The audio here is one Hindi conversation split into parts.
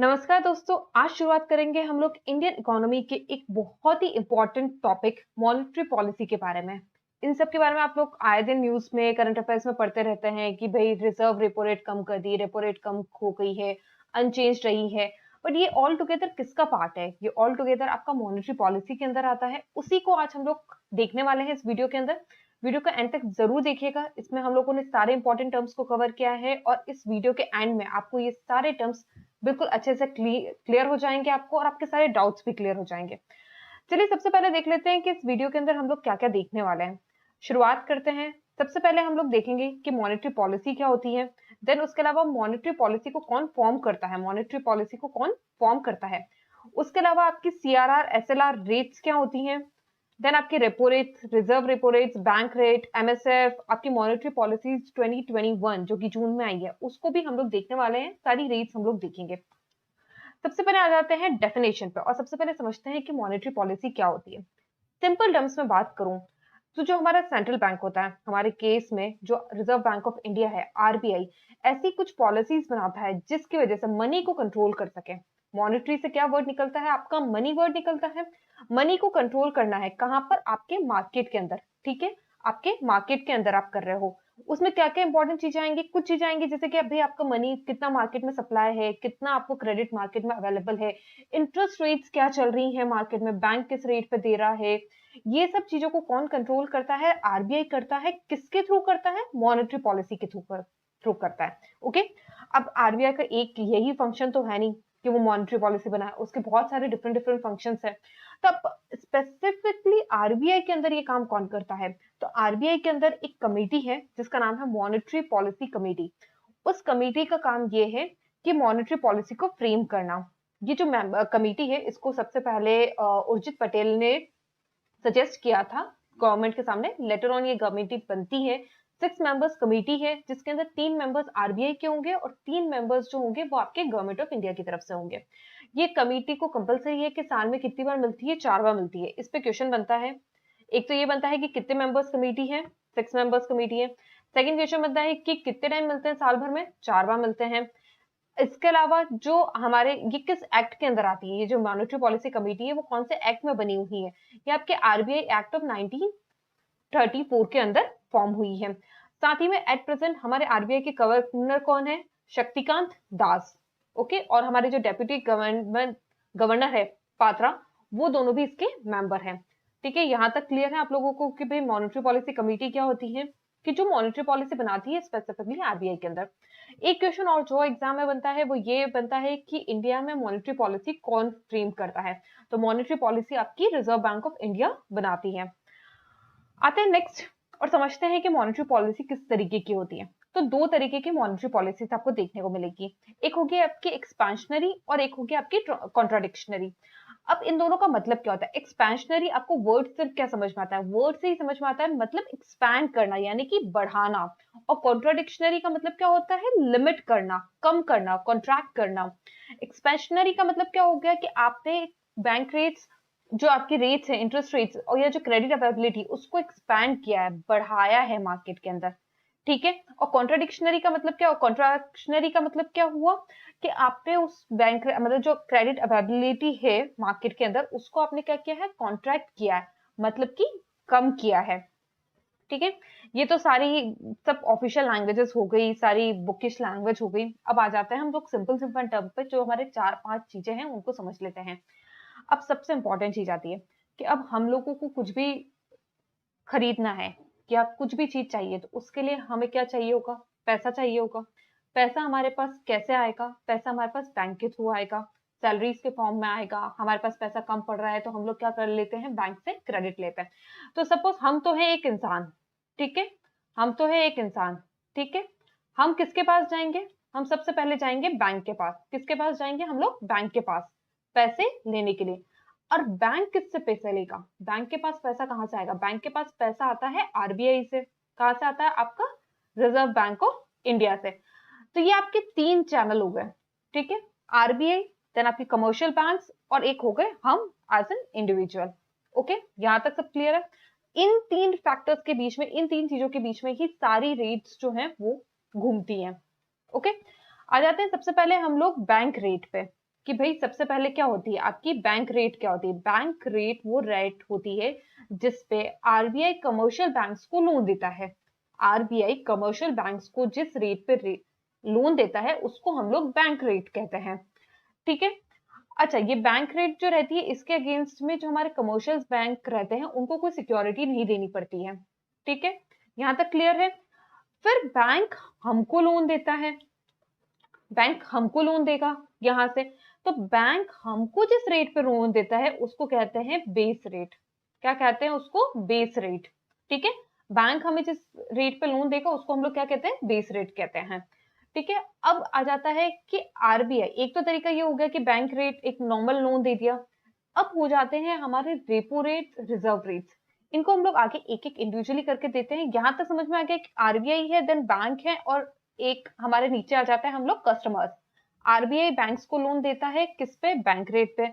नमस्कार दोस्तों, आज शुरुआत करेंगे हम लोग इंडियन इकोनॉमी के एक बहुत ही इम्पोर्टेंट टॉपिक मॉनेटरी पॉलिसी के बारे में। इन सब के बारे में आप लोग आए दिन न्यूज़ में, करंट अफेयर्स में पढ़ते रहते हैं कि भई रिजर्व रेपो रेट कम कर दी, रेपो रेट कम हो गई है, अनचेंज्ड रही है। बट ये ऑल टुगेदर किसका पार्ट है? ये ऑल टुगेदर आपका मॉनेटरी पॉलिसी के अंदर आता है। उसी को आज हम लोग देखने वाले हैं इस वीडियो के अंदर। वीडियो का एंड तक ज़रूर देखिएगा। इसमें हम लोगों ने सारे इंपॉर्टेंट टर्म्स को कवर किया है और इस वीडियो के एंड में आपको ये सारे टर्म्स बिल्कुल अच्छे से क्लियर हो जाएंगे आपको और आपके सारे डाउट्स भी क्लियर हो जाएंगे। चलिए सबसे पहले देख लेते हैं कि इस वीडियो के अंदर हम लोग क्या-क्या देखने वाले हैं। शुरुआत करते हैं। सबसे पहले हम लोग देखेंगे कि मॉनेटरी पॉलिसी क्या होती है। देन उसके अलावा मॉनेटरी पॉलिसी को कौन फॉर्म करता है, मॉनेटरी पॉलिसी को कौन फॉर्म करता है। उसके अलावा आपकी सीआरआर, एसएलआर रेट्स क्या होती हैं। देन आपकी repo rate, reserve repo rates, bank rate, MSF, आपकी मॉनेटरी पॉलिसीज 2021 जो कि जून में आई है, उसको भी हम लोग देखने वाले हैं। सारी रेट्स हम लोग देखेंगे। सबसे पहले आ जाते हैं डेफिनेशन पे और सबसे पहले समझते हैं कि मॉनेटरी पॉलिसी क्या होती है। सिंपल टर्म्स में बात करूं तो जो हमारा सेंट्रल बैंक होता है, हमारे केस में जो रिजर्व बैंक ऑफ इंडिया है, आरबीआई, ऐसी कुछ पॉलिसीज बनाता है जिसकी वजह से मनी को कंट्रोल कर सके। मॉनेटरी से क्या वर्ड निकलता है? आपका मनी वर्ड निकलता है। मनी को कंट्रोल करना है कहां पर? आपके मार्केट के अंदर। ठीक है, आपके मार्केट के अंदर आप कर रहे हो। उसमें क्या क्या इंपॉर्टेंट चीजें आएंगी? कुछ चीजें आएंगी जैसे कि अभी आपका मनी कितना मार्केट में सप्लाई है, कितना आपको क्रेडिट मार्केट में अवेलेबल है, इंटरेस्ट रेट्स क्या चल रही है मार्केट में, बैंक किस रेट पे दे रहा है। ये सब चीजों को कौन कंट्रोल करता है? आरबीआई करता है। किसके थ्रू करता है? मॉनेटरी पॉलिसी के थ्रू करता है। ओके, अब आरबीआई का एक यही फंक्शन तो है नहीं कि वो मॉनेटरी पॉलिसी बनाए, उसके बहुत सारे डिफरेंट डिफरेंट फंक्शंस है। तब स्पेसिफिकली आरबीआई के अंदर ये काम कौन करता है? तो आरबीआई के अंदर एक कमेटी है जिसका नाम है मॉनेटरी पॉलिसी कमेटी। उस कमेटी का काम ये है कि मॉनेटरी पॉलिसी को फ्रेम करना। ये जो कमेटी है, इसको सबसे पहले उर्जित पटेल ने सजेस्ट किया था गवर्नमेंट के सामने। लेटर ऑन ये कमेटी बनती है। 6 मेंबर्स कमेटी है जिसके अंदर 3 मेंबर्स आरबीआई के होंगे और 3 मेंबर्स जो होंगे वो आपके गवर्नमेंट ऑफ इंडिया की तरफ से होंगे। ये कमेटी को कंपलसरी है कि साल में कितनी बार मिलती है? 4 बार मिलती है। इस पे क्वेश्चन बनता है। एक तो ये बनता है कि कितने मेंबर्स कमेटी है? 6 मेंबर्स कमेटी है। सेकंड क्वेश्चन बनता है कि कितने टाइम मिलते हैं साल भर में? 4 बार मिलते हैं। इसके अलावा जो हमारे ये किस एक्ट के अंदर आती है? ये जो मॉनेटरी पॉलिसी कमेटी है वो कौन से एक्ट में बनी हुई है? ये आपके आरबीआई एक्ट ऑफ 1934 के अंदर फॉर्म हुई है। साथ ही में एट प्रेजेंट हमारे आरबीआई के गवर्नर कौन है? शक्तिकांत दास। ओके, और हमारे जो डेप्यूटी गवर्नर है पात्रा, वो दोनों भी इसके मेंबर हैं। ठीक है, यहां तक क्लियर है आप लोगों को कि भाई मॉनेटरी पॉलिसी कमेटी क्या होती है, कि जो मॉनेटरी पॉलिसी बनाती है स्पेसिफिकली आरबीआई के अंदर। एक क्वेश्चन और जो एग्जाम में बनता है वो ये बनता है कि इंडिया में मॉनेटरी पॉलिसी कौन फ्रेम करता है? तो मॉनेटरी पॉलिसी आपकी रिजर्व बैंक ऑफ इंडिया बनाती है। आते हैं नेक्स्ट और समझते हैं कि मॉनेटरी पॉलिसी किस तरीके की होती है। तो 2 तरीके की मॉनेटरी पॉलिसीज आपको देखने को मिलेगी। एक होगी आपकी एक्सपेंशनरी और एक होगी आपकी कॉन्ट्राडिक्शनरी। अब इन दोनों का मतलब क्या होता है? एक्सपेंशनरी आपको वर्ड से क्या समझ में आता है? वर्ड से ही समझ में आता है, मतलब एक्सपैंड करना यानी कि बढ़ाना। और कॉन्ट्राडिक्शनरी का मतलब क्या होता है? लिमिट करना, कम करना, कॉन्ट्रैक्ट करना। एक्सपेंशनरी का मतलब क्या हो गया कि आपने बैंक रेट्स, जो आपकी रेट्स है, इंटरेस्ट रेट्स और या जो क्रेडिट अवेलेबिलिटी, उसको एक्सपैंड किया है, बढ़ाया है मार्केट के अंदर। ठीक है, और कॉन्ट्राडिक्शनरी का मतलब क्या? कॉन्ट्राडिक्शनरी का मतलब क्या हुआ कि आपने उस बैंक मतलब जो क्रेडिट अवेलेबिलिटी है मार्केट के अंदर, उसको आपने क्या किया है? कॉन्ट्रैक्ट किया है, मतलब कि कम किया है। ठीक है, ये तो सारी सब ऑफिशियल लैंग्वेजेस हो गई, सारी बुकिश लैंग्वेज हो गई। अब आ जाते हैं हम लोग सिंपल सिंपल टर्म पे, जो हमारे 4-5 चीजें हैं उनको समझ लेते हैं। अब सबसे इंपॉर्टेंट चीज आती है कि अब हम लोगों को कुछ भी खरीदना है या कुछ भी चीज चाहिए तो उसके लिए हमें क्या चाहिए होगा? पैसा चाहिए होगा। पैसा हमारे पास कैसे आएगा? पैसा हमारे पास बैंक के थ्रू आएगा, सैलरीज के फॉर्म में आएगा। हमारे पास पैसा कम पड़ रहा है तो हम लोग क्या कर लेते हैं? बैंक से क्रेडिट लेते हैं। तो सपोज हम तो है एक इंसान, ठीक है, हम तो है एक इंसान, ठीक है, हम किसके पास जाएंगे? हम सबसे पहले जाएंगे बैंक के पास। किसके पास जाएंगे हम लोग? बैंक के पास, पैसे लेने के लिए। और बैंक किससे पैसे लेगा? बैंक के पास पैसा कहां से आएगा? बैंक के पास पैसा आता है आरबीआई से। कहां से आता है? आपका रिजर्व बैंक ऑफ इंडिया से। तो ये आपके 3 चैनल हो गए। ठीक है, आरबीआई, देन आपके कमर्शियल बैंक्स और एक हो गए हम एज एन इंडिविजुअल। ओके, यहां तक सब क्लियर है? इन 3 फैक्टर्स के बीच में, इन 3 चीजों के बीच में ही सारी रेट्स जो हैं वो घूमती हैं। ओके, आ जाते हैं सबसे पहले हम लोग बैंक रेट पे। कि भाई सबसे पहले क्या होती है आपकी बैंक रेट, क्या होती है बैंक रेट, वो रेट होती है जिसपे आरबीआई कमर्शियल बैंक्स को लोन देता है। आरबीआई कमर्शियल बैंक्स को जिस रेट पे लोन देता है उसको हम लोग बैंक रेट कहते हैं। ठीक है। अच्छा, ये बैंक रेट जो रहती है इसके अगेंस्ट में जो हमारे कमर्शियल बैंक रहते हैं उनको कोई सिक्योरिटी नहीं देनी पड़ती है। ठीक है, यहां तक क्लियर है। फिर बैंक हमको लोन देता है, बैंक हमको लोन देगा यहां से, तो बैंक हमको जिस रेट पे लोन देता है उसको कहते हैं बेस रेट। क्या कहते हैं उसको? Base rate. ठीक है, बैंक हमें जिस रेट पे लोन देगा उसको हम लोग क्या कहते हैं? बेस रेट कहते हैं। ठीक है, अब आ जाता है कि आरबीआई, एक तो तरीका ये हो गया कि बैंक रेट एक नॉर्मल लोन दे दिया। अब हो जाते हैं हमारे रेपो रेट, रिजर्व रेट्स। इनको हम लोग आगे एक एक इंडिविजुअली करके देते हैं। यहां तक समझ में आ गया कि आरबीआई है, देन बैंक है, और एक हमारे नीचे आ जाता है हम लोग कस्टमर्स। आरबीआई बैंक्स को लोन देता है किस पे? बैंक रेट पे।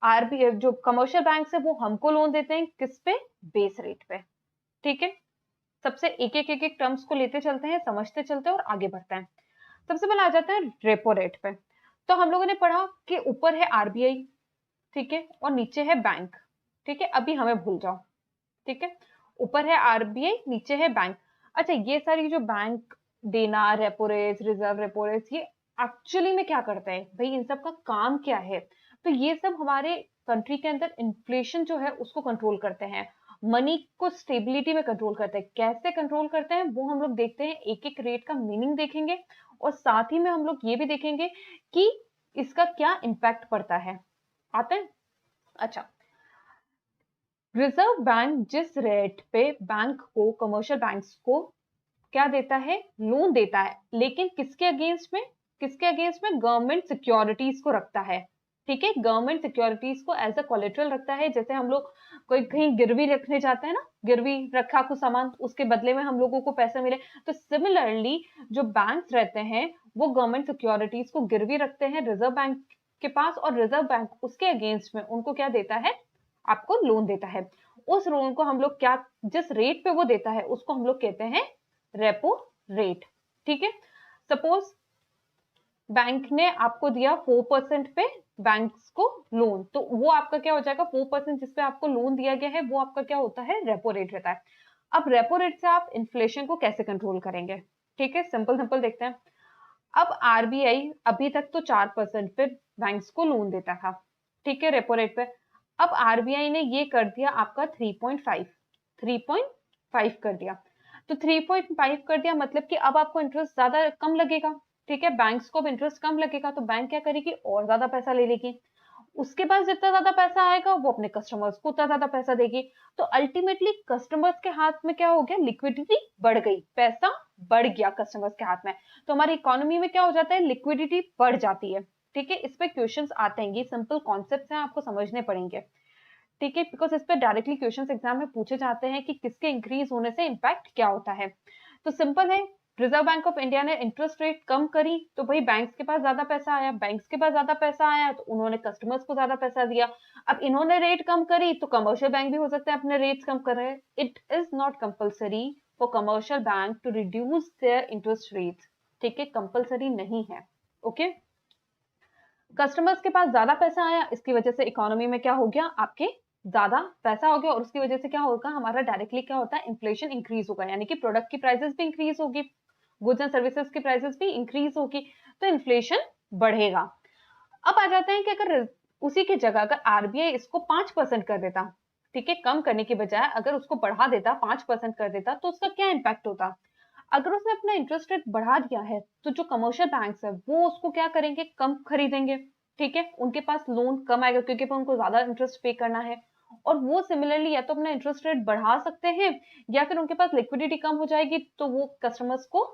आरबीआई जो कमर्शियल बैंक है वो हमको लोन देते हैं किस पे? बेस रेट पे। ठीक है, सबसे एक एक टर्म्स को लेते चलते हैं, समझते चलते हैं और आगे बढ़ते हैं। सबसे पहले आ जाता है रेपो रेट पे। तो हम लोगों ने पढ़ा कि ऊपर है आरबीआई, ठीक है, और नीचे है बैंक। ठीक है, अभी हमें भूल जाओ। ठीक है, ऊपर है आरबीआई, नीचे है बैंक। अच्छा, ये सारी जो बैंक देना, repo rate, reserve repo rate, ये एक्चुअली में क्या करता है भाई? इन सब का काम क्या है? तो ये सब हमारे कंट्री के अंदर इन्फ्लेशन जो है उसको कंट्रोल करते हैं, मनी को स्टेबिलिटी में कंट्रोल करते हैं। कैसे कंट्रोल करते हैं वो हम लोग देखते हैं, एक एक रेट का मीनिंग देखेंगे, और साथ ही में हम लोग ये भी देखेंगे कि इसका क्या इम्पैक्ट पड़ता है। आते हैं। अच्छा, रिजर्व बैंक जिस रेट पे बैंक को, कमर्शियल बैंक्स को क्या देता है? लोन देता है, लेकिन किसके अगेंस्ट में? किसके अगेंस्ट में? गवर्नमेंट सिक्योरिटीज को रखता है। ठीक है, गवर्नमेंट सिक्योरिटीज को एज अ कोलेटरल रखता है। जैसे हम लोग कोई कहीं गिरवी रखने जाते हैं ना, गिरवी रखा कुछ सामान, उसके बदले में हम लोगों को पैसा मिले, तो सिमिलरली जो बैंक्स रहते हैं वो गवर्नमेंट सिक्योरिटीज को गिरवी रखते हैं रिजर्व बैंक के पास, और रिजर्व बैंक उसके अगेंस्ट में उनको क्या देता है? आपको लोन देता है। उस लोन को हम लोग क्या, जिस रेट पे वो देता है उसको हम लोग कहते हैं रेपो रेट। ठीक है, सपोज बैंक ने आपको दिया 4% पे बैंक्स को लोन, तो वो आपका क्या हो जाएगा? 4% जिसपे आपको लोन दिया गया है वो आपका क्या होता है? रेपो रेट रहता है। अब रेपो रेट से आप इन्फ्लेशन को कैसे कंट्रोल करेंगे? ठीक है, सिंपल सिंपल देखते हैं। अब आरबीआई अभी तक तो 4% पे बैंक्स को लोन देता था, ठीक है, रेपो रेट पे। अब आरबीआई ने ये कर दिया आपका 3.5, 3.5 कर दिया। तो 3.5 कर दिया मतलब कि अब आपको इंटरेस्ट ज्यादा कम लगेगा। ठीक है, बैंक्स को अब इंटरेस्ट कम लगेगा, तो बैंक क्या करेगी? और ज्यादा पैसा ले लेगी। उसके पास जितना ज्यादा पैसा आएगा वो अपने कस्टमर्स को उतना ज्यादा पैसा देगी। तो अल्टीमेटली कस्टमर्स के हाथ में क्या हो गया? लिक्विडिटी बढ़ गई, पैसा बढ़ गया कस्टमर्स के हाथ में। तो हमारी इकोनॉमी में क्या हो जाता है? लिक्विडिटी बढ़ जाती है। ठीक है, इस पे क्वेश्चंस आते हैं, ये सिंपल कॉन्सेप्ट्स हैं, आपको समझने पड़ेंगे। ठीक है, बिकॉज इस पे डायरेक्टली क्वेश्चंस एग्जाम में पूछे जाते हैं कि किसके इंक्रीज होने से इम्पैक्ट क्या होता है। तो सिंपल है, रिजर्व बैंक ऑफ इंडिया ने इंटरेस्ट रेट कम करी तो भाई बैंक्स के पास ज्यादा पैसा आया, बैंक्स के पास ज्यादा पैसा आया तो उन्होंने कस्टमर्स को ज्यादा पैसा दिया। अब इन्होंने रेट कम करी तो कमर्शियल बैंक भी हो सकता है अपने रेट्स कम कर रहे हैं। It is not compulsory for commercial bank to reduce their interest rates. ठीक है, कंपल्सरी नहीं है। ओके, कस्टमर्स के पास ज्यादा पैसा आया, इसकी वजह से इकोनॉमी में क्या हो गया? आपके ज्यादा पैसा हो गया, और उसकी वजह से क्या होगा? हमारा डायरेक्टली क्या होता है? इन्फ्लेशन इंक्रीज होगा, यानी कि प्रोडक्ट की प्राइसेस भी इंक्रीज होगी, गुड्स एंड सर्विसेज की प्राइसेस भी इंक्रीज होगी, तो इन्फ्लेशन बढ़ेगा। अब आ जाते हैं कि अगर उसी की जगह अगर आरबीआई इसको 5% कर देता, ठीक है, कम करने की बजाय अगर उसको बढ़ा देता, 5% कर देता, तो उसका क्या इम्पैक्ट होता? अगर उसने अपना इंटरेस्ट रेट बढ़ा दिया है तो जो कमर्शियल बैंक्स है वो उसको क्या करेंगे? कम खरीदेंगे। ठीक है, उनके पास लोन कम आएगा क्योंकि उनको ज्यादा इंटरेस्ट पे करना है। और वो सिमिलरली या तो अपना इंटरेस्ट रेट बढ़ा सकते हैं, या फिर उनके पास लिक्विडिटी कम हो जाएगी तो वो कस्टमर्स को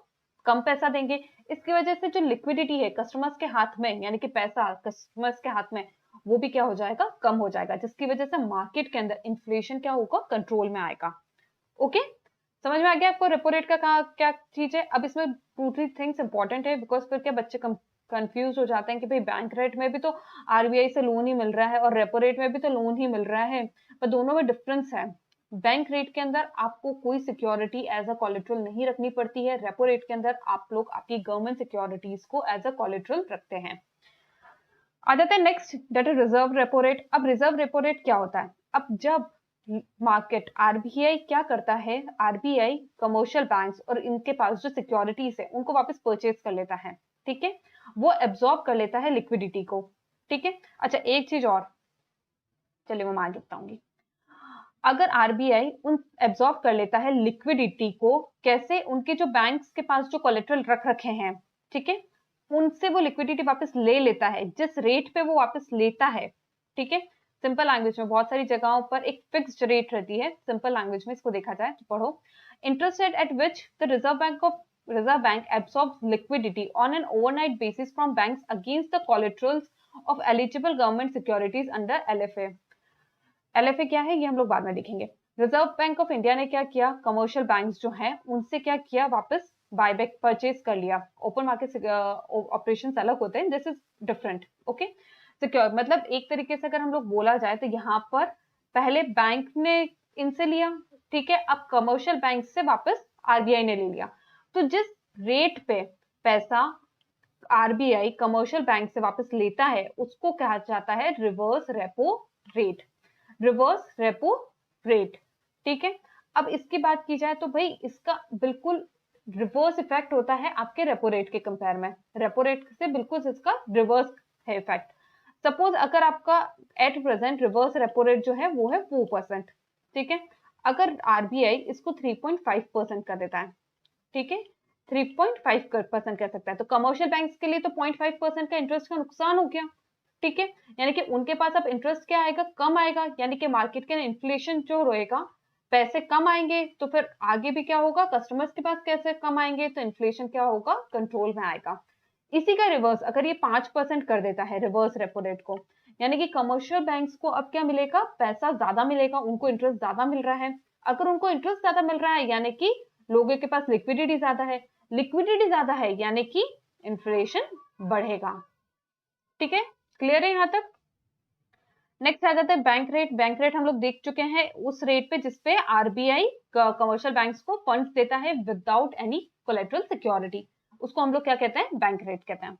कम पैसा देंगे। इसकी वजह से जो लिक्विडिटी है कस्टमर्स के हाथ में, यानी कि पैसा कस्टमर्स के हाथ में, वो भी क्या हो जाएगा? कम हो जाएगा, जिसकी वजह से मार्केट के अंदर इन्फ्लेशन क्या होगा? कंट्रोल में आएगा। ओके, समझ में आ गया आपको रेपो रेट का क्या चीज है? अब इसमें टू थ्री थिंग्स इंपॉर्टेंट है, बिकॉज फिर क्या बच्चे कंफ्यूज हो जाते हैं कि भाई बैंक रेट में भी तो आरबीआई से लोन ही मिल रहा है और रेपो रेट में भी तो लोन ही मिल रहा है, पर दोनों में डिफरेंस है। बैंक रेट के अंदर आपको कोई सिक्योरिटी एज अ कोलेट्रल नहीं रखनी पड़ती है, रेपो रेट के अंदर आप लोग आपकी गवर्नमेंट सिक्योरिटीज को एज अ कोलेट्रल रखते हैं। आ जाते हैं next, that is reserve repo rate. अब रिजर्व रेपो रेट क्या होता है? अब जब मार्केट आरबीआई क्या करता है, आरबीआई कमर्शियल बैंक्स और इनके पास जो सिक्योरिटीज है उनको वापस परचेज कर लेता है, ठीक है, वो एब्जॉर्ब कर लेता है लिक्विडिटी को, ठीक है। अच्छा एक चीज और, चलिए मैं मान लिखता हूँ, अगर आरबीआई उन एब्जॉर्ब कर लेता है लिक्विडिटी को, कैसे? उनके जो बैंक्स के पास जो कोलेटरल रख रखे हैं, ठीक है, उनसे वो लिक्विडिटी वापस ले लेता है, जिस रेट पे वो वापस लेता है, ठीक है। सिंपल लैंग्वेज में बहुत सारी जगहों पर एक फिक्स्ड रेट रहती है, सिंपल लैंग्वेज में इसको देखा जाए तो पढ़ो, interest rate at which the reserve bank absorbs liquidity on an overnight basis from banks against the collaterals of eligible government securities under LFA। एलएफए क्या है ये हम लोग बाद में देखेंगे। रिजर्व बैंक ऑफ इंडिया ने क्या किया, कमर्शियल बैंक्स जो हैं उनसे क्या किया, वापस बायबैक परचेज कर लिया। ओपन मार्केट ऑपरेशन अलग होते हैं, this is different, okay. Secure मतलब एक तरीके से अगर हम लोग बोला जाए तो यहाँ पर पहले बैंक ने इनसे लिया, ठीक है, अब कमर्शियल बैंक से वापस आरबीआई ने ले लिया। तो जिस रेट पे पैसा आरबीआई कमर्शियल बैंक से वापस लेता है उसको कहा जाता है reverse repo rate, reverse repo rate, ठीक है। अब इसकी बात की जाए तो भाई इसका बिल्कुल रिवर्स इफेक्ट होता है आपके रेपो रेट के कंपेयर में, रेपो रेट से बिल्कुल इसका रिवर्स है इफेक्ट। सपोज अगर आपका at present reverse repo rate जो है वो है 4%, ठीक है, अगर आरबीआई इसको 3.5% कर देता है, ठीक है, 3.5% कर सकता है, तो कमर्शियल बैंक्स के लिए तो 0.5% का इंटरेस्ट का नुकसान हो गया, ठीक है। यानी कि उनके पास अब इंटरेस्ट क्या आएगा, कम आएगा, यानी कि मार्केट के इन्फ्लेशन जो रहेगा, पैसे कम आएंगे, तो फिर आगे भी क्या होगा, कस्टमर्स के पास कैसे कम आएंगे, तो इन्फ्लेशन क्या होगा, कंट्रोल में आएगा। इसी का रिवर्स अगर ये 5% कर देता है रिवर्स रेपो रेट को, यानी कि कमर्शियल बैंक्स को अब क्या मिलेगा, पैसा ज्यादा मिलेगा, उनको इंटरेस्ट ज्यादा मिल रहा है। अगर उनको इंटरेस्ट ज्यादा मिल रहा है यानी कि लोगों के पास लिक्विडिटी ज्यादा है, लिक्विडिटी ज्यादा है यानी कि इन्फ्लेशन बढ़ेगा, ठीक है, क्लियर है यहां तक। नेक्स्ट आ जाता है बैंक रेट। बैंक रेट हम लोग देख चुके हैं, उस रेट पे जिसपे आरबीआई कमर्शियल बैंक्स को फंड्स देता है विदाउट एनी कोलेटरल सिक्योरिटी, उसको हम लोग क्या कहते हैं, बैंक रेट कहते हैं।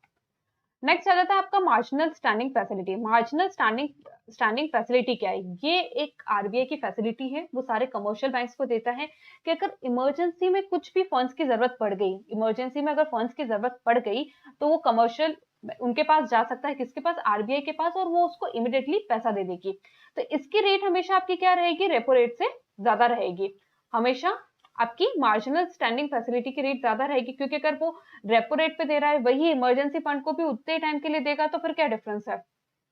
नेक्स्ट आ जाता है आपका marginal standing facility. Marginal standing facility क्या है, ये एक आरबीआई की फैसिलिटी है, वो सारे कमर्शियल बैंक्स को देता है कि अगर इमरजेंसी में कुछ भी फंड्स की जरूरत पड़ गई, इमरजेंसी में अगर फंड्स की जरूरत पड़ गई तो वो कमर्शियल उनके पास जा सकता है, किसके पास, आरबीआई के पास, और वो उसको इमिडिएटली पैसा दे देगी। तो इसकी रेट हमेशा आपकी क्या रहेगी, रेपो रेट से ज्यादा रहेगी, हमेशा आपकी मार्जिनल स्टैंडिंग फैसिलिटी की रेट ज्यादा रहेगी, क्योंकि अगर वो रेपो रेट पे दे रहा है वही इमरजेंसी फंड को भी उतने टाइम के लिए देगा तो फिर क्या डिफरेंस है,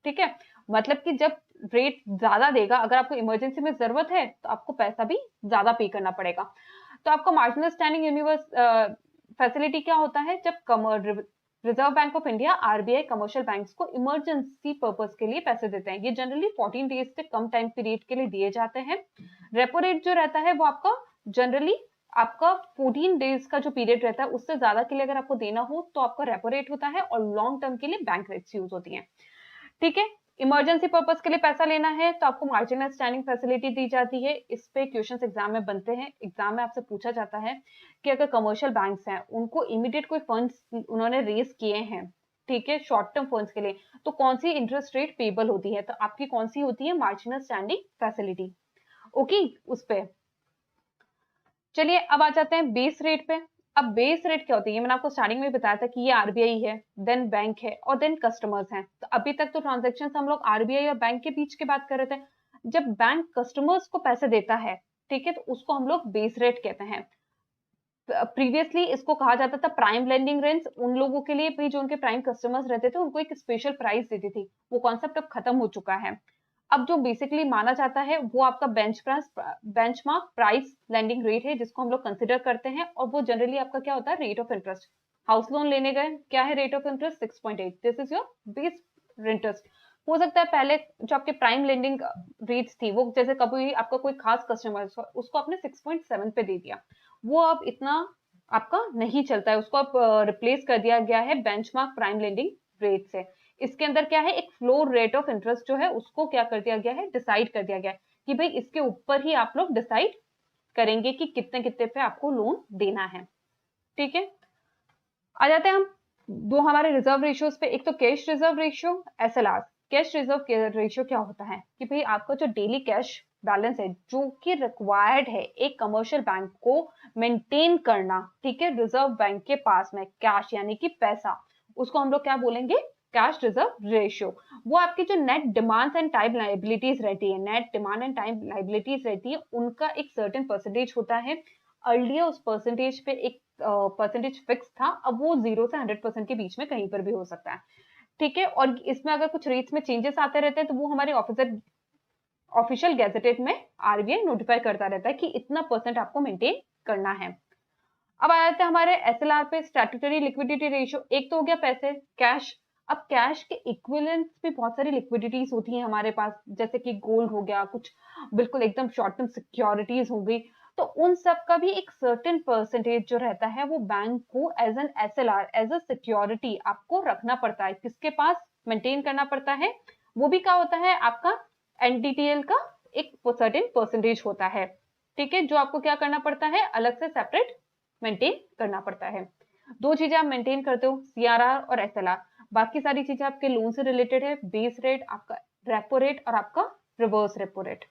ठीक है। मतलब कि जब रेट ज्यादा देगा, अगर आपको इमरजेंसी में जरूरत है तो आपको पैसा भी ज्यादा पे करना पड़ेगा। तो आपका मार्जिनल स्टैंडिंग यूनिवर्स फैसिलिटी क्या होता है, जब reserve bank of India RBI commercial banks को इमरजेंसी पर्पस के लिए पैसे देते हैं, ये जनरली 14 डेज से कम टाइम पीरियड के लिए दिए जाते हैं। रेपो रेट जो रहता है वो आपका जनरली आपका 14 डेज का जो पीरियड रहता है उससे ज्यादा के लिए अगर आपको देना हो तो आपका रेपो रेट होता है, और लॉन्ग टर्म के लिए बैंक रेट्स यूज होती हैं, ठीक है। इमरजेंसी पर्पस के लिए पैसा लेना है तो आपको मार्जिनल स्टैंडिंग फैसिलिटी दी जाती है। इस पे क्वेश्चंस एग्जाम में बनते हैं, एग्जाम में आपसे पूछा जाता है कि अगर कमर्शियल बैंक्स हैं उनको इमीडिएट कोई फंड्स उन्होंने रेज किए हैं, ठीक है, शॉर्ट टर्म फंड्स के लिए, तो कौन सी इंटरेस्ट रेट पेबल होती है, तो आपकी कौन सी होती है, मार्जिनल स्टैंडिंग फैसिलिटी, ओके। उस पे चलिए अब आ जाते हैं बेस रेट पे। अब बेस रेट क्या होती है, मैंने आपको स्टार्टिंग में बताया था कि ये आरबीआई है, देन बैंक है, और देन कस्टमर्स हैं। तो अभी तक तो ट्रांजेक्शन हम लोग आरबीआई और बैंक के बीच की बात कर रहे थे। जब बैंक कस्टमर्स को पैसे देता है, ठीक है, तो उसको हम लोग बेस रेट कहते हैं। प्रीवियसली इसको कहा जाता था प्राइम लेंडिंग रेंज, उन लोगों के लिए भी जो उनके प्राइम कस्टमर्स रहते थे उनको एक स्पेशल प्राइस देती थी, वो कॉन्सेप्ट अब खत्म हो चुका है। अब जो बेसिकली माना जाता है वो आपका बेंचमार्क प्राइस लेंडिंग रेट है, जिसको हम लोग कंसिडर करते हैं, और वो जनरली आपका क्या होता है, rate of interest. House loan लेने गए, क्या है rate of interest, 6.8, this is your base interest. हो सकता है पहले जो आपके प्राइम लेंडिंग रेट्स थी वो जैसे कभी आपका कोई खास कस्टमर उसको आपने 6.7 पे दे दिया, वो अब इतना आपका नहीं चलता है, उसको अब रिप्लेस कर दिया गया है बेंचमार्क प्राइम लेंडिंग रेट से। इसके अंदर क्या है, एक फ्लोर रेट ऑफ इंटरेस्ट जो है उसको क्या कर दिया गया है, डिसाइड कर दिया गया है कि भाई इसके ऊपर ही आप लोग डिसाइड करेंगे कि कितने कितने पे आपको लोन देना है, ठीक है। आ जाते हैं हम दो हमारे रिजर्व रेशियोज पे, एक तो cash reserve ratio, SLR. Cash reserve ratio क्या होता है कि भाई आपका जो डेली कैश बैलेंस है जो कि रिक्वायर्ड है एक कमर्शियल बैंक को मेंटेन करना, ठीक है, रिजर्व बैंक के पास में कैश यानी कि पैसा, उसको हम लोग क्या बोलेंगे, कैश रिजर्व रेशियो। वो आपकी जो net demands and time liabilities रहती है, net demand and time liabilities रहती है, उनका एक सर्टेन परसेंटेज होता है। अर्लियर उस परसेंटेज पे एक परसेंटेज फिक्स था, अब वो 0 से 100% के बीच में कहीं पर भी हो सकता है, ठीक है। और इसमें अगर कुछ रेट्स में चेंजेस आते रहते हैं तो वो हमारे ऑफिशियल गैजेटेड में आरबीआई नोटिफाई करता रहता है कि इतना परसेंट आपको मेंटेन करना है। अब आ जाते हैं हमारे एसएलआर पे, स्टैट्यूटरी लिक्विडिटी रेशियो। एक तो हो गया पैसे, कैश। अब कैश के इक्विवेलेंट भी बहुत सारी लिक्विडिटीज होती हैं हमारे पास, जैसे कि गोल्ड हो गया, कुछ बिल्कुल एकदम शॉर्ट टर्म सिक्योरिटीज हो गई, तो उन सब का भी एक सर्टेन परसेंटेज जो रहता है वो बैंक को as an SLR, as a security आपको रखना पड़ता है, किसके पास मेंटेन करना पड़ता है, वो भी क्या होता है आपका एनडीटीएल का एक सर्टेन परसेंटेज होता है, ठीक है, जो आपको क्या करना पड़ता है, अलग से सेपरेट मेंटेन करना पड़ता है। दो चीजें आप मेंटेन करते हो, सीआरआर और एसएलआर। बाकी सारी चीजें आपके लोन से रिलेटेड है, बेस रेट, आपका रेपो रेट और आपका रिवर्स रेपो रेट।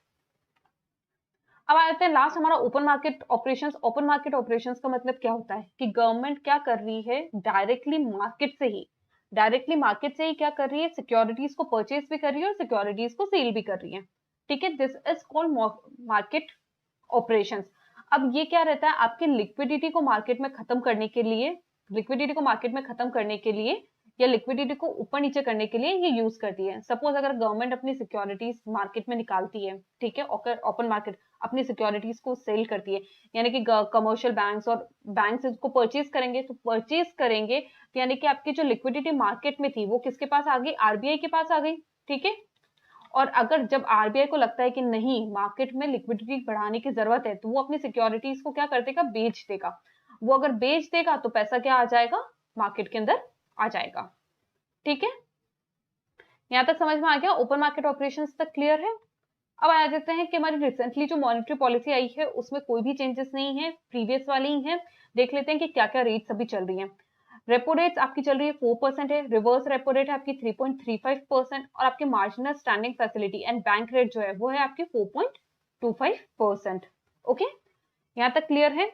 अब आते हैं लास्ट हमारा open market operations. Open market operations का मतलब क्या होता है कि गवर्नमेंट क्या कर रही है, डायरेक्टली मार्केट से ही क्या कर रही है, सिक्योरिटीज को परचेज भी कर रही है और सिक्योरिटीज को सेल भी कर रही है, ठीक है। This is called market operations. अब ये क्या रहता है, आपकी लिक्विडिटी को मार्केट में खत्म करने के लिए, लिक्विडिटी को मार्केट में खत्म करने के लिए या लिक्विडिटी को ऊपर नीचे करने के लिए ये यूज करती है। सपोज अगर गवर्नमेंट अपनी सिक्योरिटीज मार्केट में निकालती है, ठीक है, ओपन मार्केट अपनी सिक्योरिटीज को सेल करती है, यानी कि कमर्शियल बैंक्स और बैंक्स इसको परचेज करेंगे, तो परचेज करेंगे तो यानी कि आपकी जो लिक्विडिटी मार्केट में थी वो किसके पास आ गई, आरबीआई के पास आ गई, ठीक है। और अगर जब आरबीआई को लगता है कि नहीं मार्केट में लिक्विडिटी बढ़ाने की जरूरत है, तो वो अपनी सिक्योरिटीज को क्या कर देगा, बेच देगा। वो अगर बेच देगा तो पैसा क्या आ जाएगा, मार्केट के अंदर आ जाएगा, ठीक है। यहां तक समझ में आ गया, ओपन मार्केट ऑपरेशंस तक क्लियर है। अब आ जाते हैं कि हमारी रिसेंटली जो मॉनेटरी पॉलिसी आई है उसमें कोई भी चेंजेस नहीं है, प्रीवियस वाली ही है। देख लेते हैं कि क्या क्या रेट्स अभी चल रही हैं। रेपो रेट्स आपकी चल रही है 4% है, रिवर्स रेपो रेट है आपकी 3.35% और आपकी marginal standing facility and bank rate जो है वो है आपकी 4.25%। ओके, यहाँ तक क्लियर है।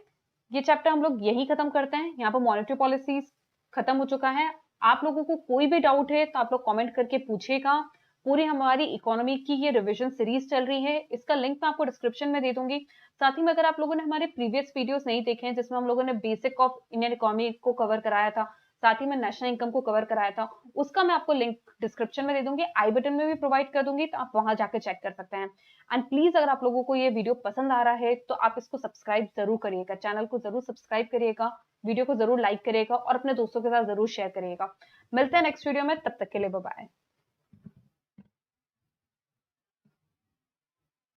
ये चैप्टर हम लोग यही खत्म करते हैं, यहाँ पर मॉनेटरी पॉलिसीज खत्म हो चुका है। आप लोगों को कोई भी डाउट है तो आप लोग कमेंट करके पूछिएगा। पूरी हमारी इकोनॉमी की ये रिवीजन सीरीज चल रही है, इसका लिंक मैं आपको डिस्क्रिप्शन में दे दूंगी। साथ ही में अगर आप लोगों ने हमारे प्रीवियस वीडियोस नहीं देखे हैं जिसमें हम लोगों ने बेसिक ऑफ इंडियन इकोनॉमी को कवर कराया था, साथ ही में नेशनल इनकम को कवर कराया था, उसका मैं आपको लिंक डिस्क्रिप्शन में दे दूंगी, आई बटन में भी प्रोवाइड कर दूंगी, तो आप वहां जाकर चेक कर सकते हैं। एंड प्लीज अगर आप लोगों को ये वीडियो पसंद आ रहा है तो आप इसको सब्सक्राइब जरूर करिएगा, चैनल को जरूर सब्सक्राइब करिएगा, वीडियो को जरूर लाइक करिएगा और अपने दोस्तों के साथ जरूर शेयर करिएगा। मिलते हैं नेक्स्ट वीडियो में, तब तक के लिए बाय बाय।